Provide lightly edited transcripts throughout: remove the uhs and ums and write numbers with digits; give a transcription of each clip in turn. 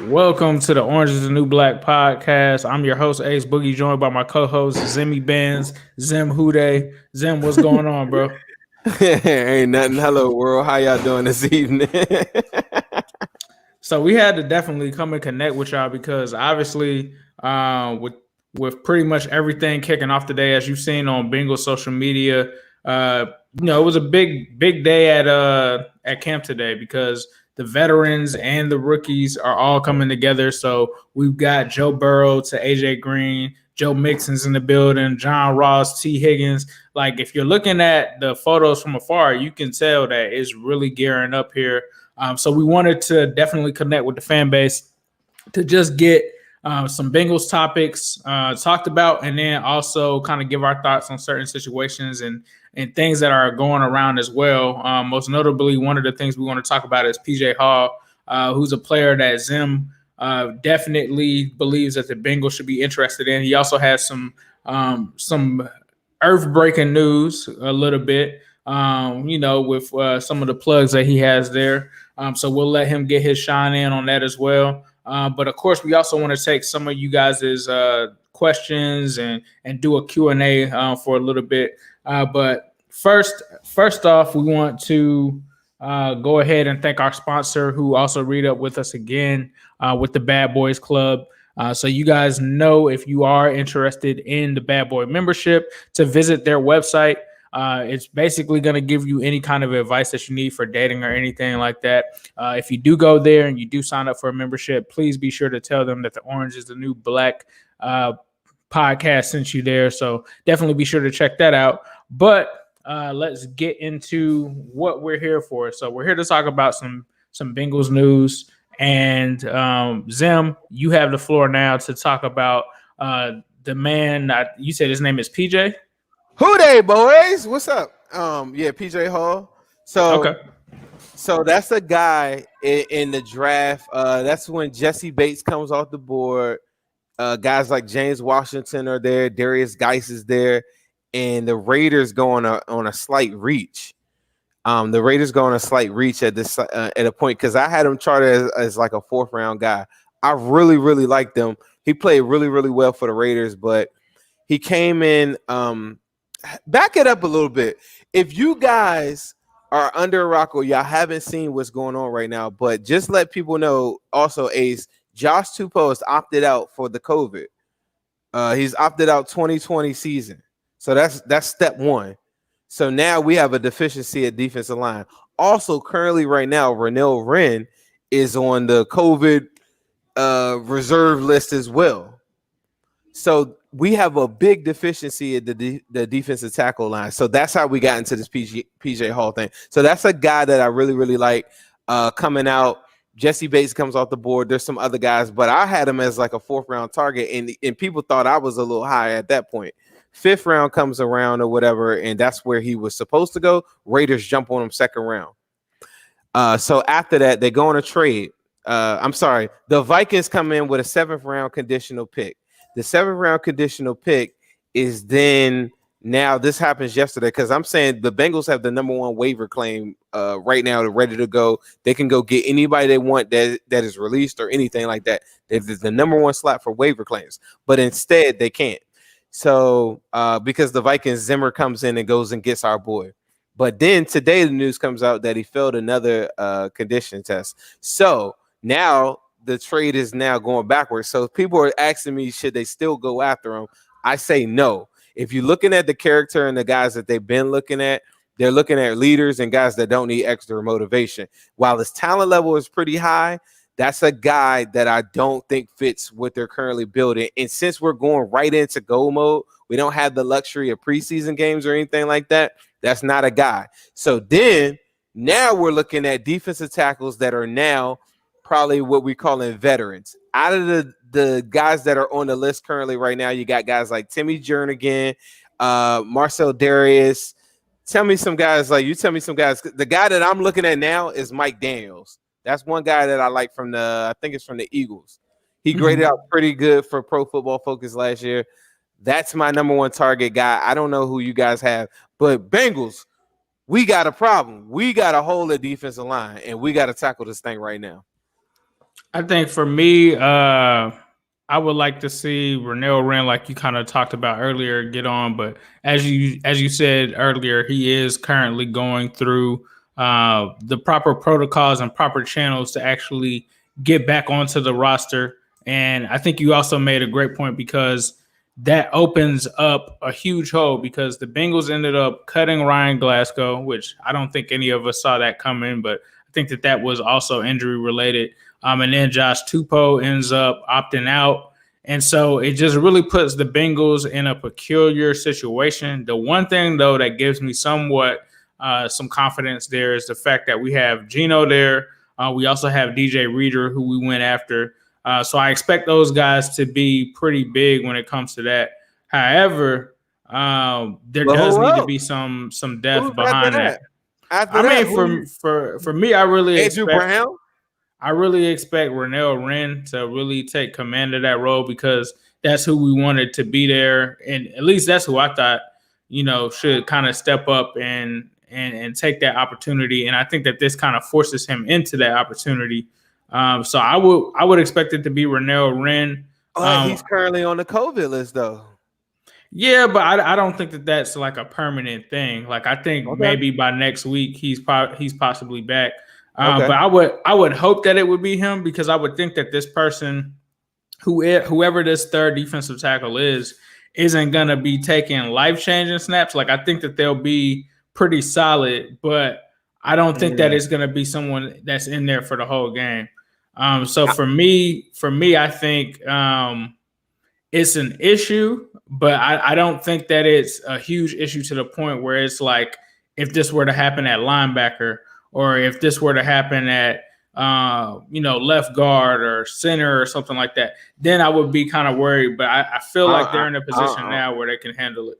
Welcome to the Orange is the New Black podcast. I'm your host, Ace Boogie, joined by my co-host, Zimmy Benz, Zim Hude. Zim, what's going on, bro? Ain't nothing. Hello, world. How y'all doing this evening? So we had to definitely come and connect with y'all because obviously, with pretty much everything kicking off today, as you've seen on Bengals social media, it was a big day at camp today because the veterans and the rookies are all coming together. So we've got Joe Burrow to AJ Green, Joe Mixon's in the building, John Ross, T. Higgins. Like if you're looking at the photos from afar, you can tell that it's really gearing up here. So we wanted to definitely connect with the fan base to just get some Bengals topics talked about, and then also kind of give our thoughts on certain situations and things that are going around as well. Most notably, one of the things we want to talk about is PJ Hall, who's a player that Zim definitely believes that the Bengals should be interested in. He also has some earth-breaking news a little bit, with some of the plugs that he has there. So we'll let him get his shine in on that as well. But of course, we also want to take some of you guys' questions and do a Q&A for a little bit. But first off, we want to go ahead and thank our sponsor who also read up with us again with the Bad Boys Club. So you guys know if you are interested in the Bad Boy membership to visit their website. It's basically going to give you any kind of advice that you need for dating or anything like that. If you do go there and you do sign up for a membership, please be sure to tell them that the Orange is the New Black podcast sent you there. So definitely be sure to check that out. But let's get into what we're here for. So we're here to talk about some Bengals news. And Zim, you have the floor now to talk about the man. You said his name is PJ? Who they, boys? What's up? PJ Hall. So that's the guy in the draft. That's when Jesse Bates comes off the board. Guys like James Washington are there. Darius Geis is there, and the Raiders go on a slight reach. The Raiders go on a slight reach at this at a point because I had him charted as like a fourth round guy. I really liked him. He played really well for the Raiders, but he came in. Back it up a little bit. If you guys are under a rock or y'all haven't seen what's going on right now, but just let people know also, Ace, Josh Tupou has opted out for the COVID. He's opted out 2020 season. So that's step one. So now we have a deficiency at defensive line. Also, currently right now, Renell Wren is on the COVID reserve list as well. So we have a big deficiency at the defensive tackle line. So that's how we got into this PJ Hall thing. So that's a guy that I really like coming out. Jesse Bates comes off the board. There's some other guys, but I had him as like a fourth round target, and people thought I was a little high at that point. Fifth round comes around or whatever, and that's where he was supposed to go. Raiders jump on him second round. So after that, they go on a trade. The Vikings come in with a seventh round conditional pick. The seventh round conditional pick is then now this happens yesterday because I'm saying the Bengals have the number one waiver claim right now. They're ready to go. They can go get anybody they want that is released or anything like that. There's the number one slot for waiver claims, but instead they can't. So because the Vikings, Zimmer comes in and goes and gets our boy. But then today the news comes out that he failed another condition test. So now the trade is now going backwards. So people are asking me, should they still go after him? I say no. If you're looking at the character and the guys that they've been looking at, they're looking at leaders and guys that don't need extra motivation. While his talent level is pretty high, that's a guy that I don't think fits what they're currently building. And since we're going right into go mode, we don't have the luxury of preseason games or anything like that. That's not a guy. So then now we're looking at defensive tackles that are now probably what we call in veterans. Out of the guys that are on the list currently right now, you got guys like Timmy Jernigan, Marcel Darius. Tell me some guys. The guy that I'm looking at now is Mike Daniels. That's one guy that I like from I think it's from the Eagles. He graded out pretty good for Pro Football Focus last year. That's my number one target guy. I don't know who you guys have, but Bengals, we got a problem. We got a hole at defensive line, and we got to tackle this thing right now. I think for me, I would like to see Renell Wren, like you kind of talked about earlier, get on. But as you said earlier, he is currently going through the proper protocols and proper channels to actually get back onto the roster. And I think you also made a great point because that opens up a huge hole because the Bengals ended up cutting Ryan Glasgow, which I don't think any of us saw that coming, but I think that was also injury related. And then Josh Tupou ends up opting out. And so it just really puts the Bengals in a peculiar situation. The one thing, though, that gives me somewhat some confidence there is the fact that we have Geno there. We also have DJ Reader, who we went after. So I expect those guys to be pretty big when it comes to that. However, there does need to be some depth Who's behind that. After that, for me, I really Andrew Brown. I really expect Renell Wren to really take command of that role because that's who we wanted to be there, and at least that's who I thought should kind of step up and take that opportunity. And I think that this kind of forces him into that opportunity. So I would expect it to be Renell Wren. He's currently on the COVID list, though. Yeah, but I don't think that that's like a permanent thing. Like I think maybe by next week he's possibly back. But I would hope that it would be him because I would think that this person, whoever this third defensive tackle isn't gonna be taking life-changing snaps. Like I think that they'll be pretty solid, but I don't think that it's gonna be someone that's in there for the whole game. So for me, I think it's an issue, but I don't think that it's a huge issue to the point where it's like if this were to happen at linebacker or if this were to happen at left guard or center or something like that, then I would be kind of worried. But I feel like they're in a position now where they can handle it.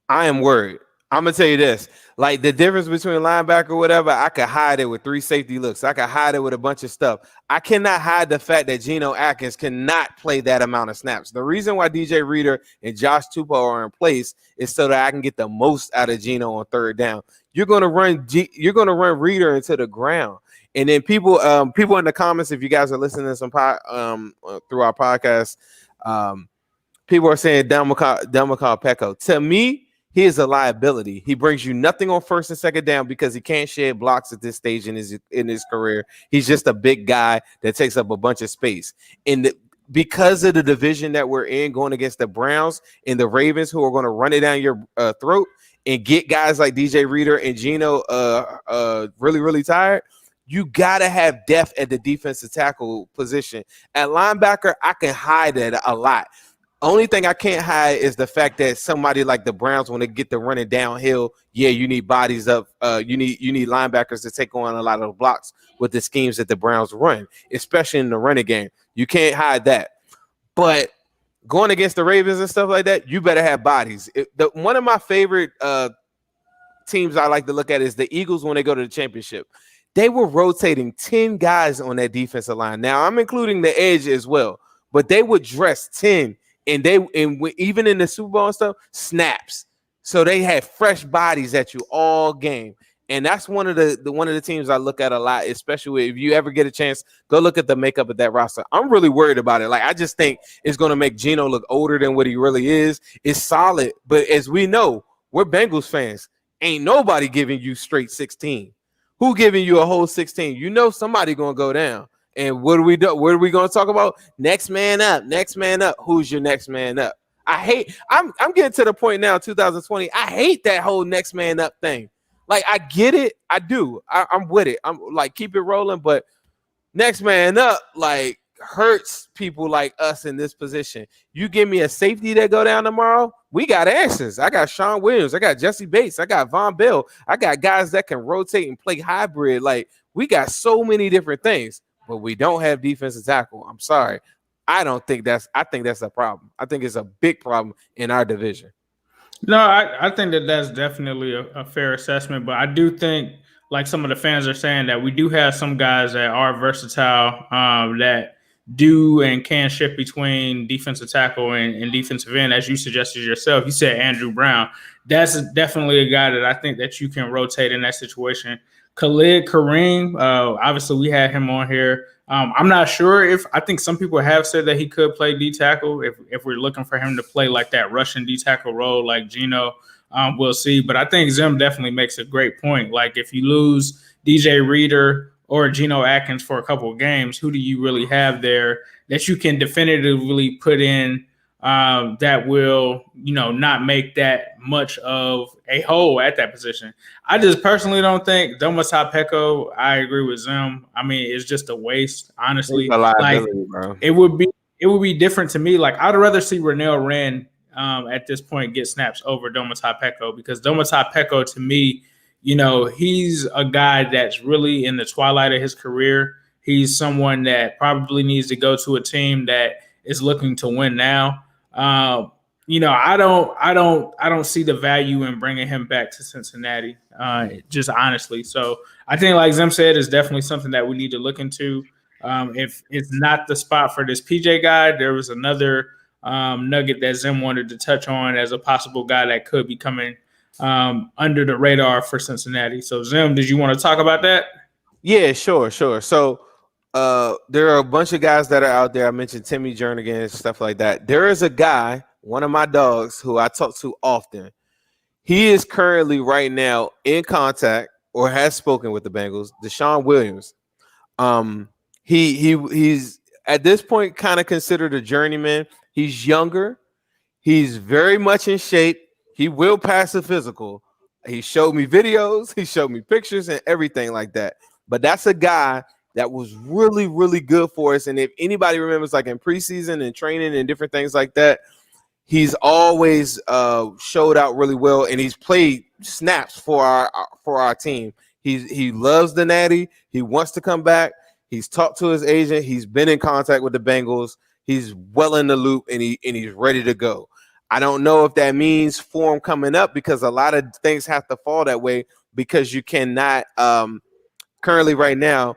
I am worried. I'm gonna tell you this: like the difference between linebacker or whatever, I could hide it with 3 safety looks. I could hide it with a bunch of stuff. I cannot hide the fact that Geno Atkins cannot play that amount of snaps. The reason why DJ Reader and Josh Tupou are in place is so that I can get the most out of Geno on third down. You're gonna run Reader into the ground, and then people in the comments, if you guys are listening to some through our podcast, people are saying Delmacall Pecco. To me, he is a liability. He brings you nothing on first and second down because he can't shed blocks at this stage in his career. He's just a big guy that takes up a bunch of space. And because of the division that we're in, going against the Browns and the Ravens, who are going to run it down your throat and get guys like DJ Reader and Geno really, really tired, you got to have depth at the defensive tackle position. At linebacker, I can hide that a lot. Only thing I can't hide is the fact that somebody like the Browns, when they get to running downhill, you need bodies up. You need linebackers to take on a lot of the blocks with the schemes that the Browns run, especially in the running game. You can't hide that. But going against the Ravens and stuff like that, you better have bodies. One of my favorite teams I like to look at is the Eagles when they go to the championship. They were rotating 10 guys on that defensive line. Now, I'm including the edge as well, but they would dress 10. And even in the Super Bowl and stuff, snaps. So they had fresh bodies at you all game. And that's one of the teams I look at a lot, especially if you ever get a chance, go look at the makeup of that roster. I'm really worried about it. Like, I just think it's going to make Geno look older than what he really is. It's solid. But as we know, we're Bengals fans. Ain't nobody giving you straight 16. Who giving you a whole 16? You know somebody going to go down. And what do we do? What are we going to talk about? Next man up. Next man up. Who's your next man up? I'm getting to the point now, 2020. I hate that whole next man up thing. Like, I get it. I do. I'm with it. I'm like, keep it rolling. But next man up, like, hurts people like us in this position. You give me a safety that go down tomorrow, we got answers. I got Sean Williams. I got Jesse Bates. I got Von Bell. I got guys that can rotate and play hybrid. Like, we got so many different things. But we don't have defensive tackle. I'm sorry. I think that's a problem. I think it's a big problem in our division. No, I think that's definitely a fair assessment. But I do think, like some of the fans are saying, that we do have some guys that are versatile, that do and can shift between defensive tackle and defensive end, as you suggested yourself. You said Andrew Brown. That's definitely a guy that I think that you can rotate in that situation. Khalid Kareem, obviously we had him on here. I'm not sure if I think some people have said that he could play D tackle if we're looking for him to play like that Russian D tackle role like Geno. We'll see, but I think Zim definitely makes a great point. Like if you lose DJ Reader or Geno Atkins for a couple of games, who do you really have there that you can definitively put in that will, not make that much of a hole at that position? I just personally don't think Domata Peko. I agree with Zim. I mean, it's just a waste, honestly. It's a liability, bro. It would be different to me. Like I'd rather see Renell Wren at this point get snaps over Domata Peko, because Domata Peko to me, he's a guy that's really in the twilight of his career. He's someone that probably needs to go to a team that is looking to win now. I don't see the value in bringing him back to Cincinnati, just honestly. So I think, like Zim said, is definitely something that we need to look into. If it's not the spot for this PJ guy, there was another nugget that Zim wanted to touch on as a possible guy that could be coming under the radar for Cincinnati. So Zim, did you want to talk about that? Yeah, sure. So there are a bunch of guys that are out there. I mentioned Timmy Jernigan and stuff like that. There is a guy, one of my dogs, who I talk to often. He is currently right now in contact or has spoken with the Bengals, Deshaun Williams. He's at this point kind of considered a journeyman. He's younger. He's very much in shape. He will pass a physical. He showed me videos. He showed me pictures and everything like that. But that's a guy that was really, really good for us. And if anybody remembers, like in preseason and training and different things like that, he's always showed out really well, and he's played snaps for our team. He loves the Natty. He wants to come back. He's talked to his agent. He's been in contact with the Bengals. He's well in the loop, and he's ready to go. I don't know if that means for him coming up, because a lot of things have to fall that way, because you cannot currently right now,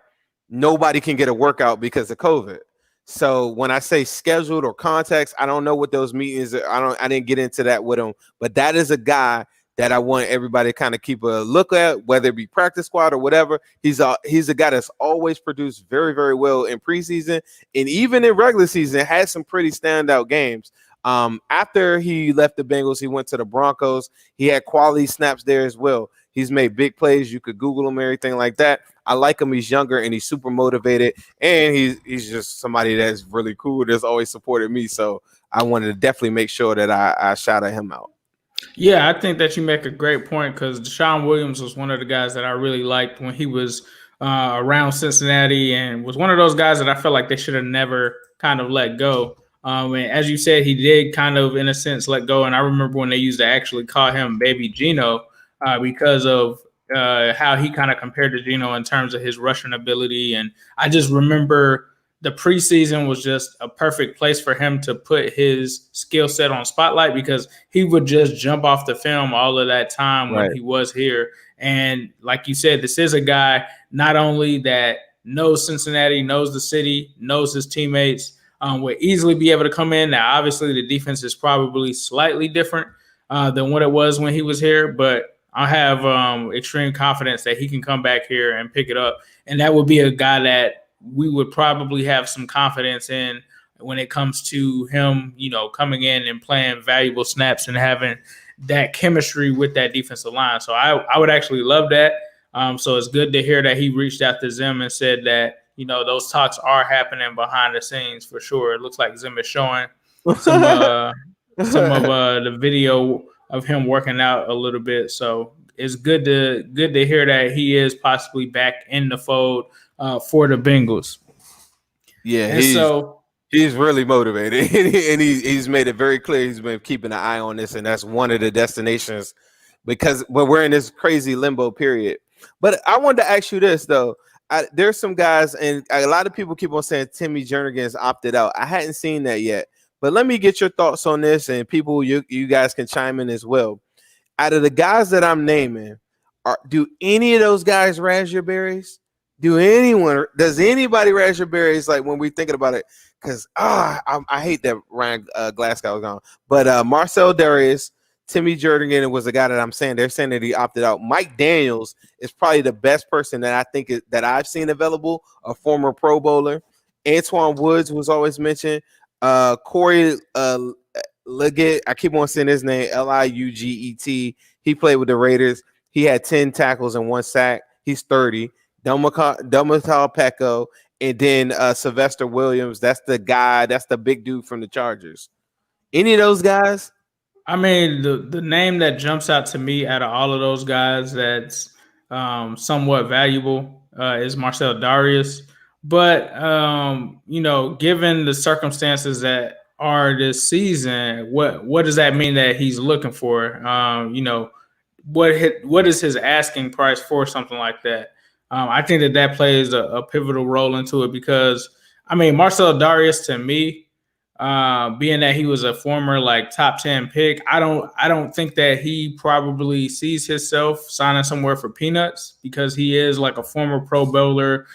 nobody can get a workout because of COVID. So when I say scheduled or contacts, I don't know what those meetings are. I didn't get into that with him, but that is a guy that I want everybody to kind of keep a look at, whether it be practice squad or whatever. He's a guy that's always produced very, very well in preseason, and even in regular season had some pretty standout games. After he left the Bengals, he went to the Broncos. He had quality snaps there as well. He's made big plays. You could Google him, everything like that. I like him. He's younger and he's super motivated, and he's just somebody that's really cool. That's always supported me. So I wanted to definitely make sure that I shout him out. Yeah, I think that you make a great point, because Deshaun Williams was one of the guys that I really liked when he was around Cincinnati, and was one of those guys that I felt like they should have never kind of let go. And as you said, he did kind of, in a sense, let go. And I remember when they used to actually call him Baby Geno because of how he kind of compared to Geno in terms of his rushing ability. And I just remember the preseason was just a perfect place for him to put his skill set on spotlight, because he would just jump off the film all of that time when he was here. And like you said, this is a guy not only that knows Cincinnati, knows the city, knows his teammates, would easily be able to come in. Now, obviously, the defense is probably slightly different than what it was when he was here, but I have extreme confidence that he can come back here and pick it up. And that would be a guy that we would probably have some confidence in when it comes to him, coming in and playing valuable snaps and having that chemistry with that defensive line. So I would actually love that. So it's good to hear that he reached out to Zim and said that, those talks are happening behind the scenes for sure. It looks like Zim is showing some of the video of him working out a little bit. So it's good to hear that he is possibly back in the fold for the Bengals. Yeah, and he's really motivated, and he's made it very clear he's been keeping an eye on this, and that's one of the destinations, because we're in this crazy limbo period. But I wanted to ask you this though. There's some guys, and a lot of people keep on saying Timmy Jernigan's opted out. I hadn't seen that yet, but let me get your thoughts on this, and people, you guys can chime in as well. Out of the guys that I'm naming, do any of those guys raspberries? Does anybody raspberries, like when we're thinking about it? Because I hate that Ryan Glasgow was gone, but Marcel Darius, Timmy Jernigan was the guy that I'm saying. They're saying that he opted out. Mike Daniels is probably the best person that I think that I've seen available, a former Pro Bowler. Antoine Woods was always mentioned. Corey Liggett, I keep on saying his name, Liuget. He played with the Raiders. He had 10 tackles and 1 sack. He's 30. Domital Pecco, and then Sylvester Williams. That's the guy. That's the big dude from the Chargers. Any of those guys? I mean, the name that jumps out to me out of all of those guys that's somewhat valuable is Marcel Darius. But, given the circumstances that are this season, what does that mean that he's looking for? What is his asking price for something like that? I think that plays a pivotal role into it because, I mean, Marcel Darius to me, being that he was a former top 10 pick, I don't think that he probably sees himself signing somewhere for peanuts because he is like a former Pro Bowler,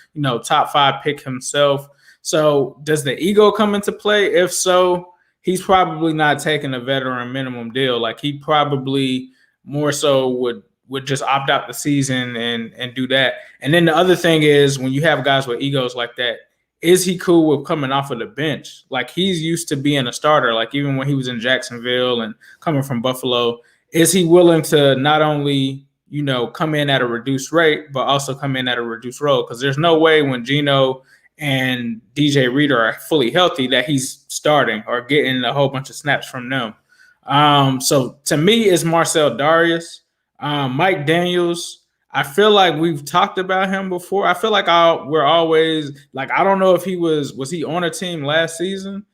top 5 pick himself. So does the ego come into play? If so, he's probably not taking a veteran minimum deal. Like he probably more so would just opt out the season and do that. And then the other thing is when you have guys with egos like that, is he cool with coming off of the bench? Like he's used to being a starter, like even when he was in Jacksonville and coming from Buffalo, is he willing to not only, come in at a reduced rate, but also come in at a reduced role? Because there's no way when Geno and DJ Reader are fully healthy that he's starting or getting a whole bunch of snaps from them. So to me, it's Marcel Darius. Mike Daniels, I feel like we've talked about him before. I feel like we're always like, I don't know if was he on a team last season?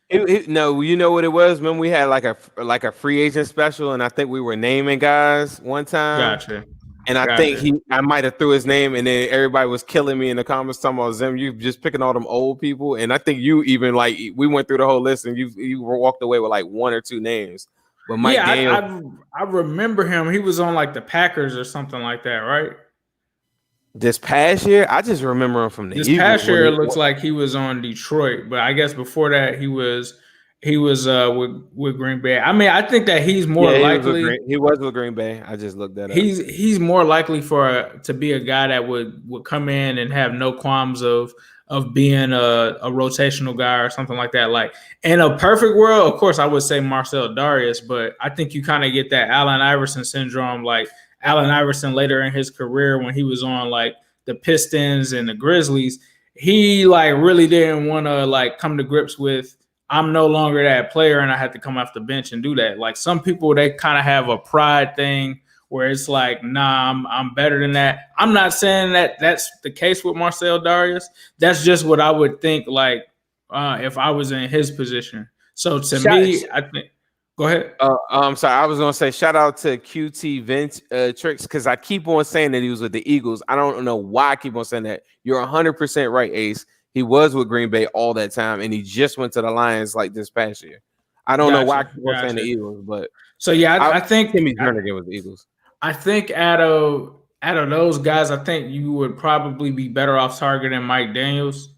No, you know what it was when we had like a free agent special, and I think we were naming guys one time. Gotcha. And I think I might have threw his name, and then everybody was killing me in the comments talking about Zim. You just picking all them old people, and I think you even we went through the whole list, and you walked away with like 1 or 2 names. But Mike Daniels, I remember him. He was on the Packers or something like that, right? This past year, I just remember him from the Eagles. This past year, it looks like he was on Detroit, but I guess before that, he was with Green Bay. I mean, I think that he's more likely. He was with Green Bay. I just looked that up. He's more likely to be a guy that would come in and have no qualms of being a rotational guy or something like that. Like in a perfect world, of course, I would say Marcel Darius, but I think you kind of get that Allen Iverson syndrome, like Allen Iverson later in his career when he was on the Pistons and the Grizzlies, he really didn't want to come to grips with, I'm no longer that player and I had to come off the bench and do that. Like some people, they kind of have a pride thing where it's like, nah, I'm better than that. I'm not saying that that's the case with Marcel Darius. That's just what I would think if I was in his position. So to me, I think. Go ahead. I'm sorry. I was going to say shout out to QT Vince Tricks because I keep on saying that he was with the Eagles. I don't know why I keep on saying that. You're 100% right, Ace. He was with Green Bay all that time, and he just went to the Lions this past year. I don't know why I keep on saying the Eagles, but so yeah, I think Timmy Jernigan was the Eagles. I think out of those guys, I think you would probably be better off targeting Mike Daniels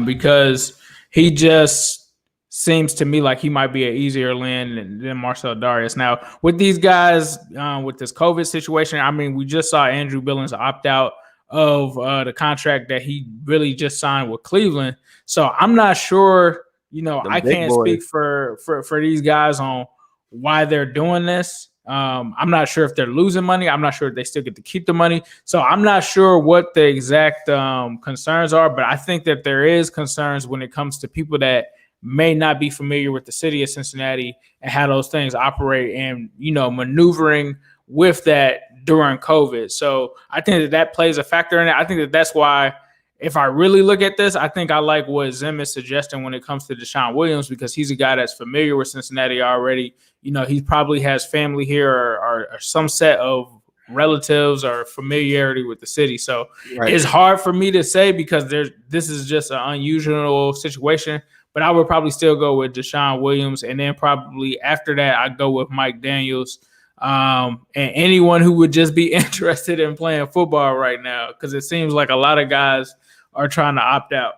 because he just seems to me like he might be an easier land than Marcel Darius. Now, with these guys, with this COVID situation, I mean, we just saw Andrew Billings opt out of the contract that he really just signed with Cleveland. So I'm not sure, I can't speak for these guys on why they're doing this. I'm not sure if they're losing money. I'm not sure if they still get to keep the money. So I'm not sure what the exact concerns are, but I think that there is concerns when it comes to people that may not be familiar with the city of Cincinnati and how those things operate and, maneuvering with that during COVID. So I think that plays a factor in it. I think that's why if I really look at this, I think I like what Zim is suggesting when it comes to Deshaun Williams because he's a guy that's familiar with Cincinnati already. He probably has family here or some set of relatives or familiarity with the city. So It's hard for me to say because this is just an unusual situation. But I would probably still go with Deshaun Williams. And then probably after that, I'd go with Mike Daniels and anyone who would just be interested in playing football right now because it seems like a lot of guys are trying to opt out.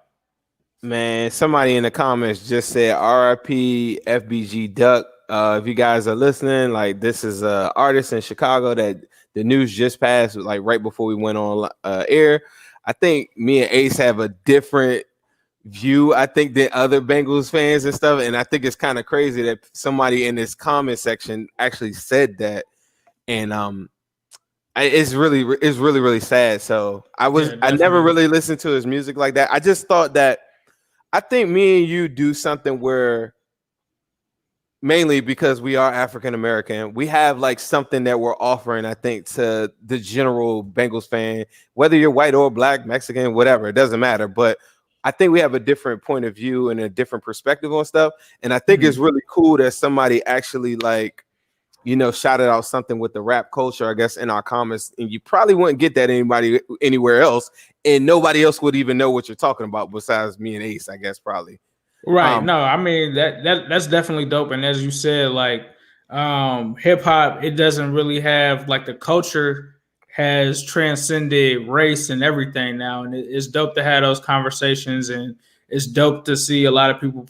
Man, somebody in the comments just said RIP FBG Duck. if you guys are listening, like this is a artist in Chicago that the news just passed, like right before we went on air. I think me and Ace have a different view, I think, than other Bengals fans and stuff. And I think it's kind of crazy that somebody in this comment section actually said that. And it's really sad. So I never really listened to his music like that. I just thought that I think me and you do something where, mainly because we are African American, we have like something that we're offering, I think, to the general Bengals fan, whether you're white or black, Mexican, whatever, it doesn't matter. But I think we have a different point of view and a different perspective on stuff. And I think it's really cool that somebody actually like, shouted out something with the rap culture, I guess, in our comments. And you probably wouldn't get that anywhere else. And nobody else would even know what you're talking about besides me and Ace, I guess, probably. Right. No, I mean that's definitely dope. And as you said, like hip hop, it doesn't really have like the culture has transcended race and everything now. And it's dope to have those conversations, and it's dope to see a lot of people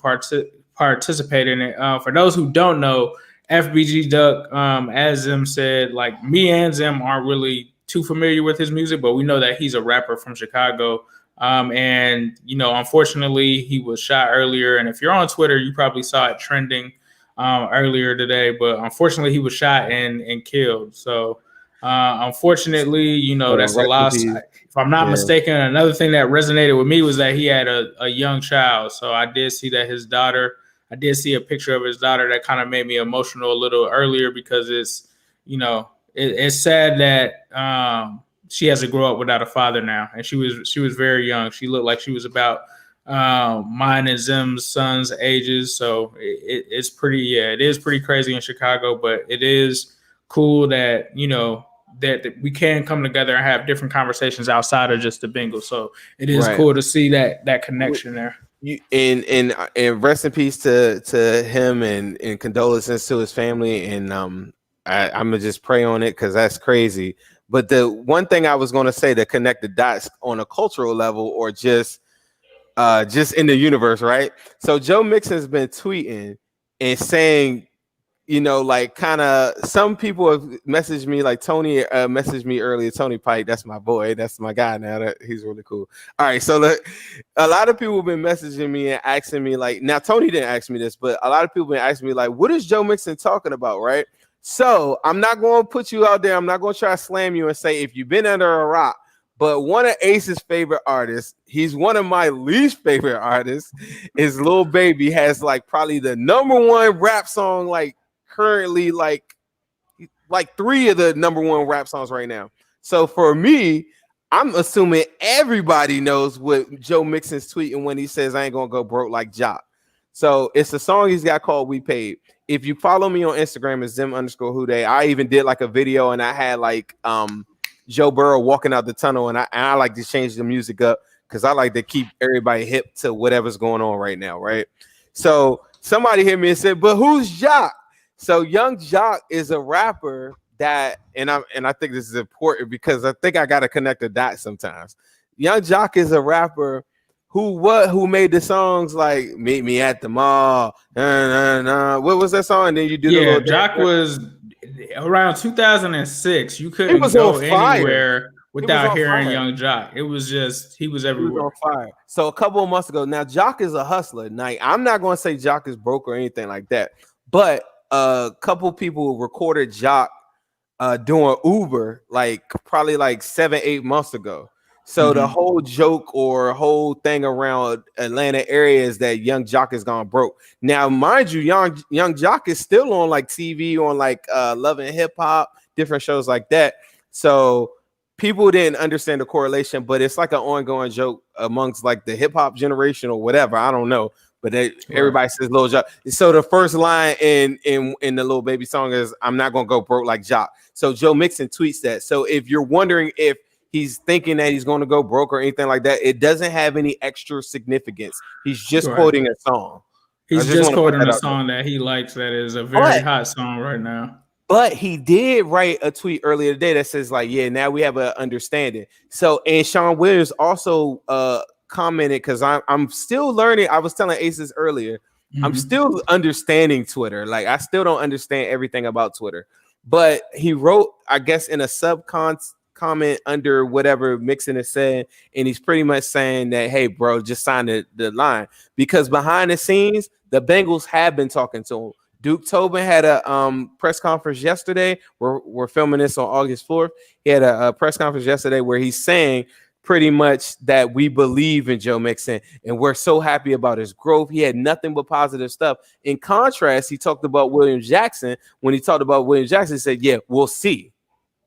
participate in it. For those who don't know, FBG Duck, as Zim said, like me and Zim aren't really too familiar with his music, but we know that he's a rapper from Chicago. And unfortunately, he was shot earlier. And if you're on Twitter, you probably saw it trending earlier today. But unfortunately, he was shot and killed. So unfortunately, that's a loss. If I'm not mistaken, another thing that resonated with me was that he had a young child. So I did see that his daughter. I did see a picture of his daughter that kind of made me emotional a little earlier, because it's it's sad that she has to grow up without a father now, and she was very young. She looked like she was about mine and Zim's son's ages. So it's pretty, it is pretty crazy in Chicago, but it is cool that that we can come together and have different conversations outside of just the Bengals. So it is cool to see that connection there. And rest in peace to him, and condolences to his family. And I'm gonna just pray on it, because that's crazy. But the one thing I was going to say to connect the dots on a cultural level, or just in the universe, right? So Joe Mixon's been tweeting and saying, like kind of, some people have messaged me, like Tony messaged me earlier. Tony Pike, that's my boy, that's my guy now. He's really cool. All right, so look, a lot of people have been messaging me and asking me, like, now Tony didn't ask me this, but a lot of people have been asking me, like, what is Joe Mixon talking about, right? So I'm not going to put you out there. I'm not going to try to slam you and say if you've been under a rock. But one of Ace's favorite artists, he's one of my least favorite artists, is Lil Baby. Has like probably the #1 rap song, like currently, like 3 of the #1 rap songs right now. So for me, I'm assuming everybody knows what Joe Mixon's tweeting when he says I ain't gonna go broke like Jock. So it's a song he's got called We Paid. If you follow me on Instagram, it's Zim_Huday. I even did like a video, and I had like Joe Burrow walking out the tunnel, and I like to change the music up because I like to keep everybody hip to whatever's going on right now, right? So somebody hit me and said, but who's Jock? So Young Jock is a rapper that, and I think this is important because I think I gotta connect the dots sometimes. Young Jock is a rapper who made the songs like Meet Me at the Mall. What was that song? And then you do the little Jock was around 2006. You couldn't go anywhere without hearing Young Jock. It was just, he was everywhere. He was on fire. So a couple of months ago, now Jock is a hustler. Now I'm not going to say Jock is broke or anything like that, but a couple people recorded Jock doing Uber probably 7-8 months ago. So the whole joke or whole thing around Atlanta area is that Young Jock is gone broke. Now, mind you, Young Jock is still on TV, on Love and Hip Hop, different shows like that. So people didn't understand the correlation, but it's like an ongoing joke amongst the hip hop generation or whatever. I don't know, but everybody says Lil Jock. So the first line in the Lil Baby song is, "I'm not gonna go broke like Jock." So Joe Mixon tweets that. So if you're wondering if he's thinking that he's going to go broke or anything like that, it doesn't have any extra significance. He's just quoting a song. He's just quoting a song that he likes. That is a very hot song right now. But he did write a tweet earlier today that says now we have an understanding. So, and Sean Williams also commented, because I'm still learning. I was telling Aces earlier, I'm still understanding Twitter. Like, I still don't understand everything about Twitter. But he wrote, I guess, in a comment under whatever Mixon is saying, and he's pretty much saying that, hey, bro, just sign the line. Because behind the scenes, the Bengals have been talking to him. Duke Tobin had a press conference yesterday. We're filming this on August 4th. He had a press conference yesterday where he's saying pretty much that we believe in Joe Mixon and we're so happy about his growth. He had nothing but positive stuff. In contrast, he talked about William Jackson. When he talked about William Jackson, he said, yeah, we'll see.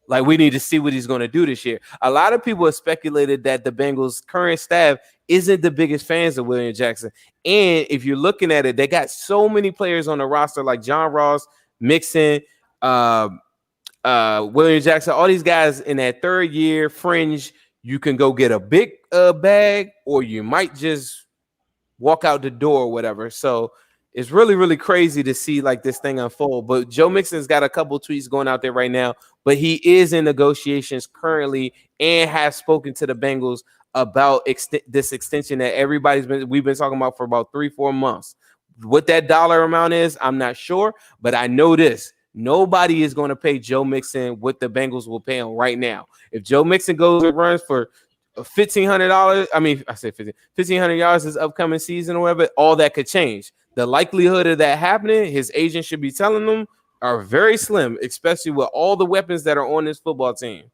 Like, we need to see what he's going to do this year. A lot of people have speculated that the Bengals' current staff isn't the biggest fans of William Jackson. And if you're looking at it, they got so many players on the roster like John Ross, Mixon, William Jackson, all these guys in that third year fringe. You can go get a big bag, or you might just walk out the door or whatever. So it's really, really crazy to see like this thing unfold. But Joe Mixon's got a couple tweets going out there right now, but he is in negotiations currently and has spoken to the Bengals about this extension that we've been talking about for about 3-4 months. What that dollar amount is, I'm not sure, but I know this. Nobody is going to pay Joe Mixon what the Bengals will pay him right now. If Joe Mixon goes and runs for $1,500, I said $1,500 this upcoming season or whatever, all that could change. The likelihood of that happening, his agent should be telling them, are very slim, especially with all the weapons that are on this football team.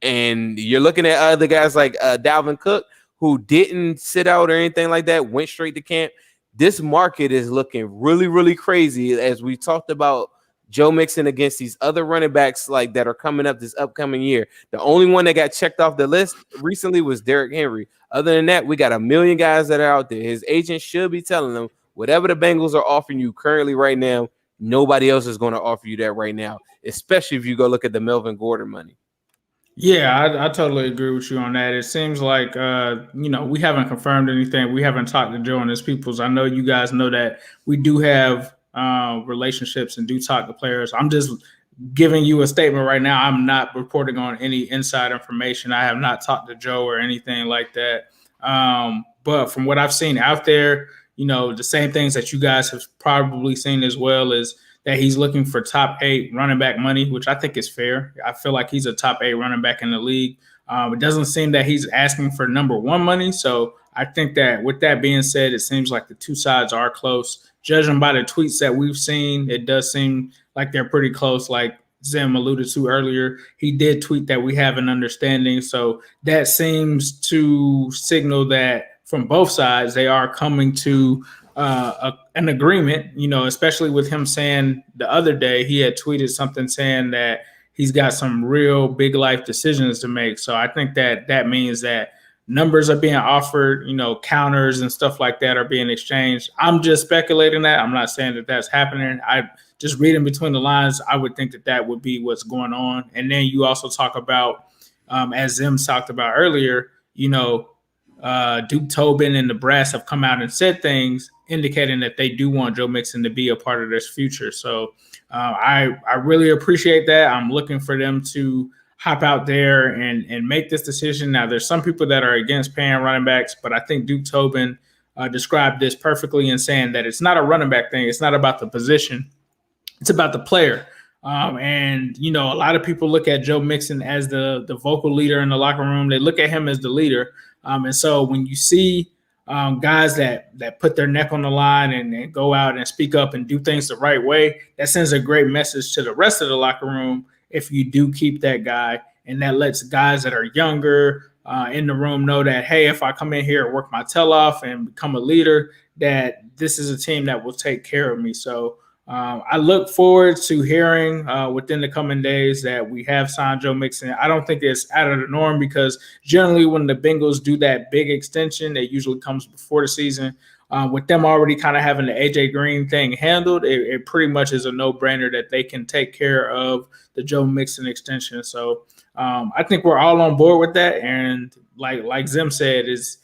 And you're looking at other guys like Dalvin Cook, who didn't sit out or anything like that, went straight to camp. This market is looking really, really crazy, as we talked about Joe Mixon against these other running backs like that are coming up this upcoming year. The only one that got checked off the list recently was Derrick Henry. Other than that, we got a million guys that are out there. His agent should be telling them whatever the Bengals are offering you currently right now, nobody else is going to offer you that right now, especially if you go look at the Melvin Gordon money. Yeah, I totally agree with you on that. It seems like, we haven't confirmed anything. We haven't talked to Joe and his peoples. I know you guys know that we do have relationships and do talk to players. I'm just giving you a statement right now. I'm not reporting on any inside information. I have not talked to Joe or anything like that. But from what I've seen out there, the same things that you guys have probably seen as well is that he's looking for top 8 running back money, which I think is fair. I feel like he's a top 8 running back in the league. It doesn't seem that he's asking for number 1 money. So I think that with that being said, it seems like the two sides are close. Judging by the tweets that we've seen, it does seem like they're pretty close. Like Zim alluded to earlier, he did tweet that we have an understanding. So that seems to signal that from both sides, they are coming to an agreement, especially with him saying the other day he had tweeted something saying that he's got some real big life decisions to make. So I think that means that numbers are being offered, counters and stuff like that are being exchanged. I'm just speculating that. I'm not saying that that's happening. I just reading between the lines, I would think that would be what's going on. And then you also talk about, as Zim talked about earlier, Duke Tobin and the brass have come out and said things indicating that they do want Joe Mixon to be a part of this future. So I really appreciate that. I'm looking for them to hop out there and make this decision. Now, there's some people that are against paying running backs, but I think Duke Tobin described this perfectly in saying that it's not a running back thing. It's not about the position. It's about the player. And a lot of people look at Joe Mixon as the vocal leader in the locker room. They look at him as the leader. And so when you see guys that put their neck on the line and go out and speak up and do things the right way, that sends a great message to the rest of the locker room if you do keep that guy. And that lets guys that are younger in the room know that, hey, if I come in here and work my tail off and become a leader, that this is a team that will take care of me. So I look forward to hearing within the coming days that we have signed Joe Mixon. I don't think it's out of the norm because generally when the Bengals do that big extension, it usually comes before the season. With them already kind of having the AJ Green thing handled, it pretty much is a no-brainer that they can take care of the Joe Mixon extension. So I think we're all on board with that. And like Zim said, is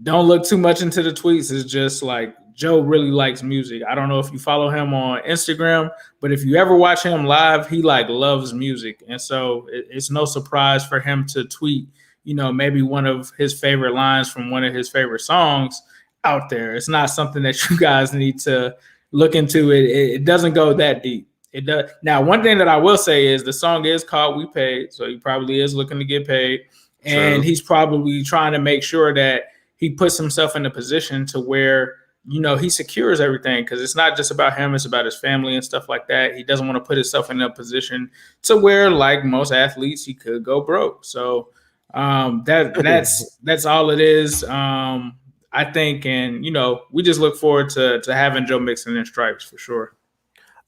don't look too much into the tweets. It's just like Joe really likes music. I don't know if you follow him on Instagram, but if you ever watch him live, he loves music. And so it's no surprise for him to tweet, maybe one of his favorite lines from one of his favorite songs out there. It's not something that you guys need to look into. It doesn't go that deep. It does. Now, one thing that I will say is the song is called "We Paid," so he probably is looking to get paid, and he's probably trying to make sure that he puts himself in a position to where he secures everything, because it's not just about him; it's about his family and stuff like that. He doesn't want to put himself in a position to where, like most athletes, he could go broke. So that's all it is. I think, and we just look forward to having Joe Mixon in stripes for sure.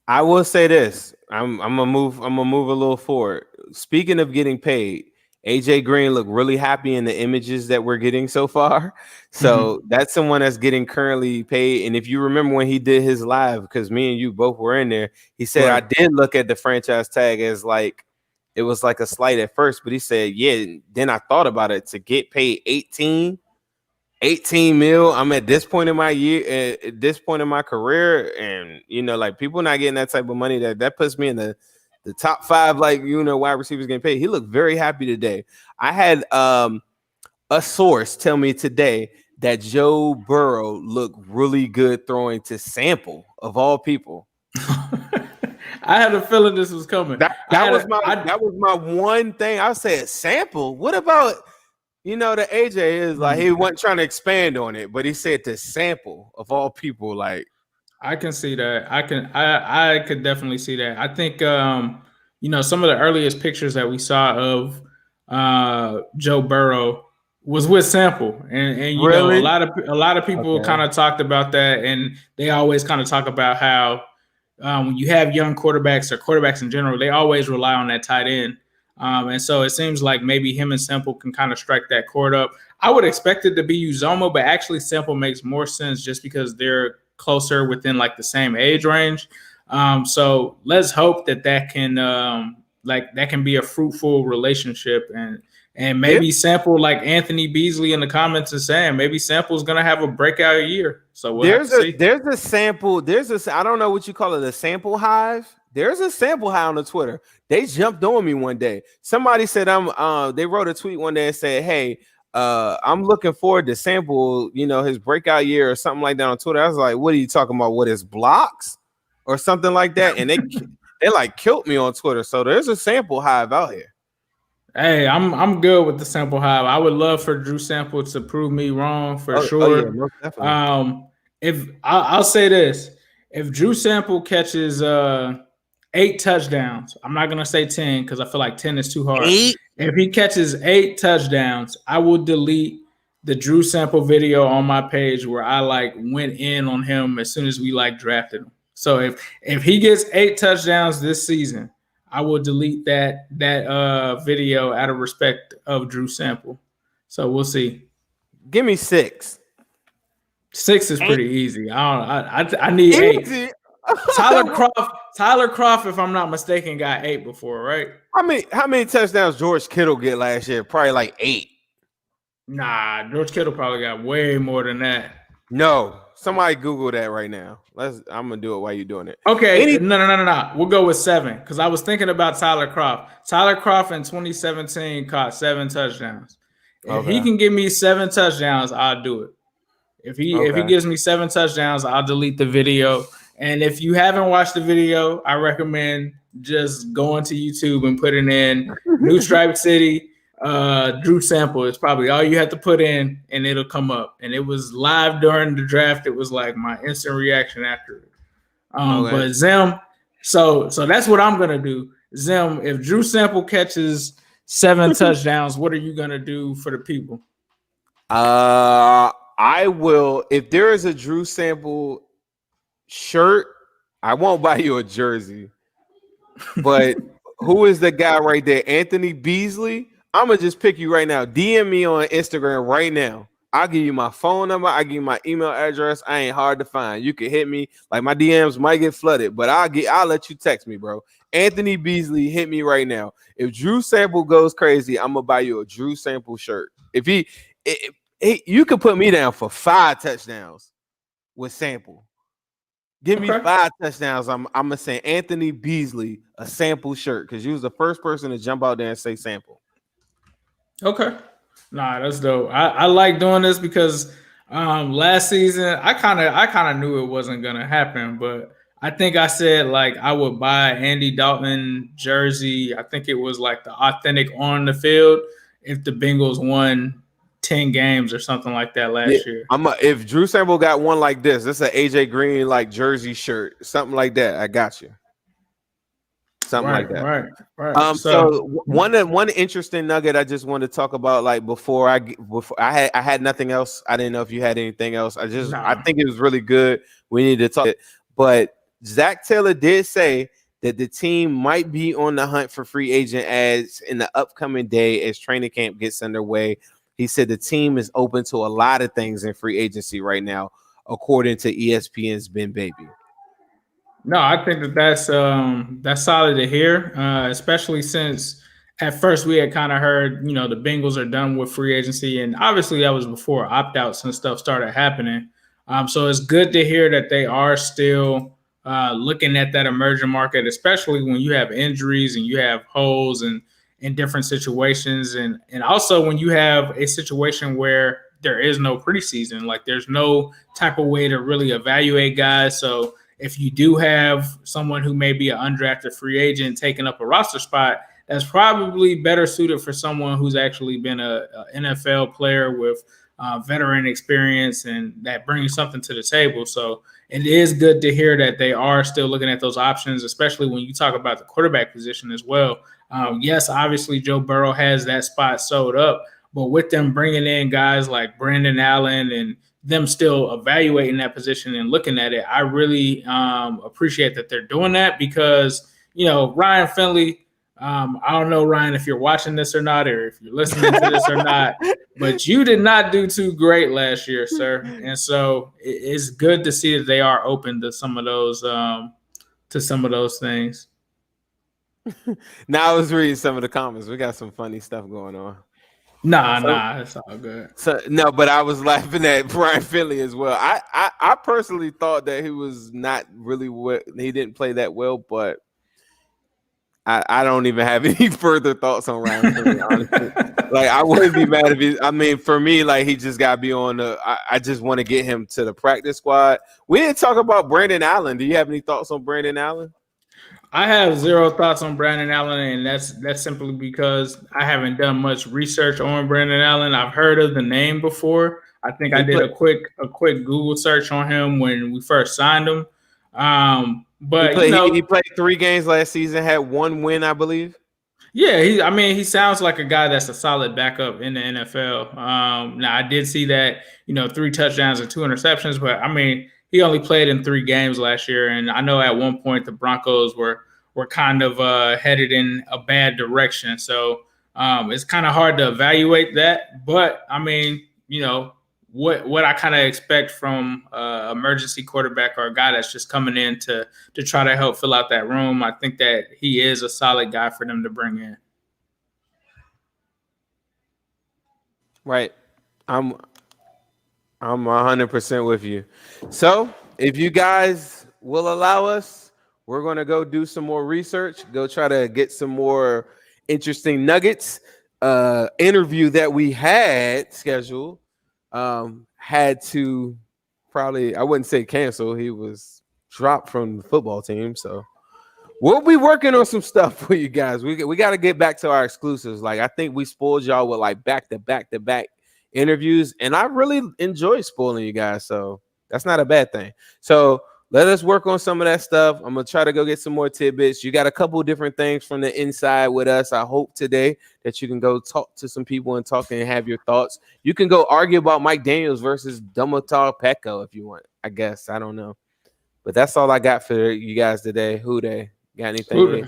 I will say this. I'm gonna move a little forward. Speaking of getting paid, AJ Green looked really happy in the images that we're getting so far. So that's someone that's getting currently paid. And if you remember when he did his live, because me and you both were in there, he said, I did look at the franchise tag as like it was like a slight at first, but he said, yeah, then I thought about it, to get paid 18 mil. I'm at this point in my year, at this point in my career, and like people not getting that type of money, that puts me in the top 5, like wide receivers getting paid. He looked very happy today. I had a source tell me today that Joe Burrow looked really good throwing to Sample, of all people. I had a feeling this was coming. That was my one thing. I said, Sample. What about? The AJ is like, he wasn't trying to expand on it, but he said to Sample, of all people. Like, I can see that. I could definitely see that. I think some of the earliest pictures that we saw of Joe Burrow was with Sample, and really? a lot of people kind of talked about that, and they always kind of talk about how when you have young quarterbacks or quarterbacks in general, they always rely on that tight end. And so it seems like maybe him and Sample can kind of strike that chord up. I would expect it to be Uzoma, but actually Sample makes more sense just because they're closer within like the same age range. So let's hope that can that can be a fruitful relationship, and maybe Sample, like Anthony Beasley in the comments is saying, maybe Sample's gonna have a breakout year. So there's a sample. I don't know what you call it, a sample hive. There's a sample hive on the Twitter. They jumped on me one day. Somebody said they wrote a tweet one day and said, hey, I'm looking forward to Sample, his breakout year or something like that on Twitter. I was like, what are you talking about? What, his blocks or something like that? And they like killed me on Twitter. So there's a Sample hive out here. Hey, I'm good with the Sample hive. I would love for Drew Sample to prove me wrong for sure. Oh yeah, most definitely. If I'll say this, if Drew Sample catches 8 touchdowns, I'm not gonna say 10 because I feel like 10 is too hard. 8? If he catches 8 touchdowns, I will delete the Drew Sample video on my page where I like went in on him as soon as we like drafted him. So if he gets 8 touchdowns this season, I will delete that video out of respect of Drew Sample. So we'll see. Give me 6. 6 is pretty easy. I need 8. Tyler Croft, if I'm not mistaken, got 8 before, right? How many touchdowns George Kittle get last year? Probably like 8. Nah, George Kittle probably got way more than that. No, somebody Google that right now. I'm gonna do it while you're doing it. Okay, no. We'll go with 7 because I was thinking about Tyler Croft. Tyler Croft in 2017 caught 7 touchdowns. If he can give me 7 touchdowns, I'll do it. If he gives me 7 touchdowns, I'll delete the video. And if you haven't watched the video, I recommend just going to YouTube and putting in New Stripe City, Drew Sample. It's probably all you have to put in, and it'll come up. And it was live during the draft. It was like my instant reaction after it. But Zim, so that's what I'm gonna do. Zim, if Drew Sample catches 7 touchdowns, what are you gonna do for the people? I will. If there is a Drew Sample shirt, I won't buy you a jersey. But who is the guy right there? Anthony Beasley. I'm gonna just pick you right now. DM me on Instagram right now. I'll give you my phone number. I'll give you my email address. I ain't hard to find. You can hit me. Like, my DMs might get flooded, but I'll let you text me, bro. Anthony Beasley, hit me right now. If Drew Sample goes crazy, I'm gonna buy you a Drew Sample shirt. If you could put me down for 5 touchdowns with Sample. Give me 5 touchdowns. I'm gonna say Anthony Beasley a Sample shirt because you was the first person to jump out there and say Sample. Okay. Nah, that's dope. I like doing this because Last season, I kind of knew it wasn't gonna happen, but I think I said like I would buy Andy Dalton jersey. I think it was like the authentic on the field if the Bengals won 10 games or something like that last year. If Drew Sample got one like this is an AJ Green like jersey shirt, something like that. I got you. Something like that. Right. So one interesting nugget I just wanted to talk about, like before I had nothing else. I didn't know if you had anything else. I think it was really good. We need to talk, but Zach Taylor did say that the team might be on the hunt for free agent ads in the upcoming day as training camp gets underway. He said the team is open to a lot of things in free agency right now, according to ESPN's Ben Baby. No, I think that's solid to hear, especially since at first we had kind of heard, the Bengals are done with free agency, and obviously that was before opt-outs and stuff started happening. So it's good to hear that they are still looking at that emerging market, especially when you have injuries and you have holes and in different situations, and also when you have a situation where there is no preseason, like there's no type of way to really evaluate guys. So if you do have someone who may be an undrafted free agent taking up a roster spot, that's probably better suited for someone who's actually been a NFL player with veteran experience and that brings something to the table. So it is good to hear that they are still looking at those options, especially when you talk about the quarterback position as well. Yes, obviously Joe Burrow has that spot sewed up, but with them bringing in guys like Brandon Allen and them still evaluating that position and looking at it, I really appreciate that they're doing that because, Ryan Finley, I don't know, Ryan, if you're watching this or not, or if you're listening to this or not, but you did not do too great last year, sir. And so it's good to see that they are open to some of those things. Now I was reading some of the comments. We got some funny stuff going on. Nah, it's all good. So no, but I was laughing at Brian Finley as well. I personally thought that he was not really he didn't play that well, but I don't even have any further thoughts on Ryan Finley, honestly. Like I wouldn't be mad if for me, like he just got to be on I just want to get him to the practice squad. We didn't talk about Brandon Allen. Do you have any thoughts on Brandon Allen? I have zero thoughts on Brandon Allen, and that's simply because I haven't done much research on Brandon Allen. I've heard of the name before. I think I did a quick Google search on him when we first signed him. But he played 3 games last season, had 1 win, I believe. Yeah, he sounds like a guy that's a solid backup in the NFL. Now I did see that 3 touchdowns and 2 interceptions, but he only played in 3 games last year, and I know at one point the Broncos were kind of headed in a bad direction. So it's kind of hard to evaluate that. But what I kind of expect from emergency quarterback or a guy that's just coming in to try to help fill out that room, I think that he is a solid guy for them to bring in. Right. I'm 100% with you. So if you guys will allow us, we're going to go do some more research, go try to get some more interesting nuggets. Interview that we had scheduled had to probably, I wouldn't say cancel. He was dropped from the football team. So we'll be working on some stuff for you guys. We got to get back to our exclusives. Like I think we spoiled y'all with like back-to-back interviews, and I really enjoy spoiling you guys, so that's not a bad thing. So let us work on some of that stuff. I'm gonna try to go get some more tidbits. You got a couple different things from the inside with us. I hope today that you can go talk to some people and talk and have your thoughts. You can go argue about Mike Daniels versus Domotar Peko if you want. I guess I don't know, but that's all I got for you guys today. Who they got anything?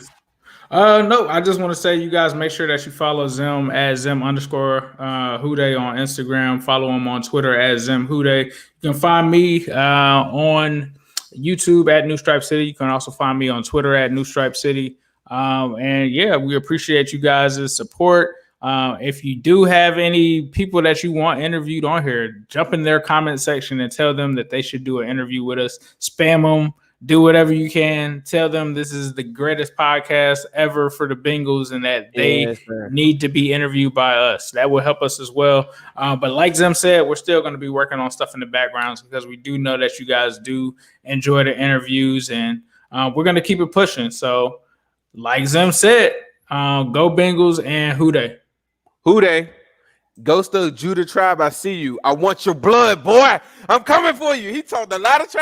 No, I just want to say you guys make sure that you follow Zim at Zim_Hude on Instagram. Follow him on Twitter at ZimHude. You can find me on YouTube at New Stripe City. You can also find me on Twitter at New Stripe City. And yeah, we appreciate you guys' support. If you do have any people that you want interviewed on here, jump in their comment section and tell them that they should do an interview with us. Spam them. do whatever you can. Tell them this is the greatest podcast ever for the Bengals and that they need to be interviewed by us. That will help us as well. But like Zim said, we're still going to be working on stuff in the backgrounds because we do know that you guys do enjoy the interviews, and we're going to keep it pushing. So like Zim said, go Bengals and who they? Who they? Ghost of Judah Tribe, I see you. I want your blood, boy. I'm coming for you. He talked a lot of trash.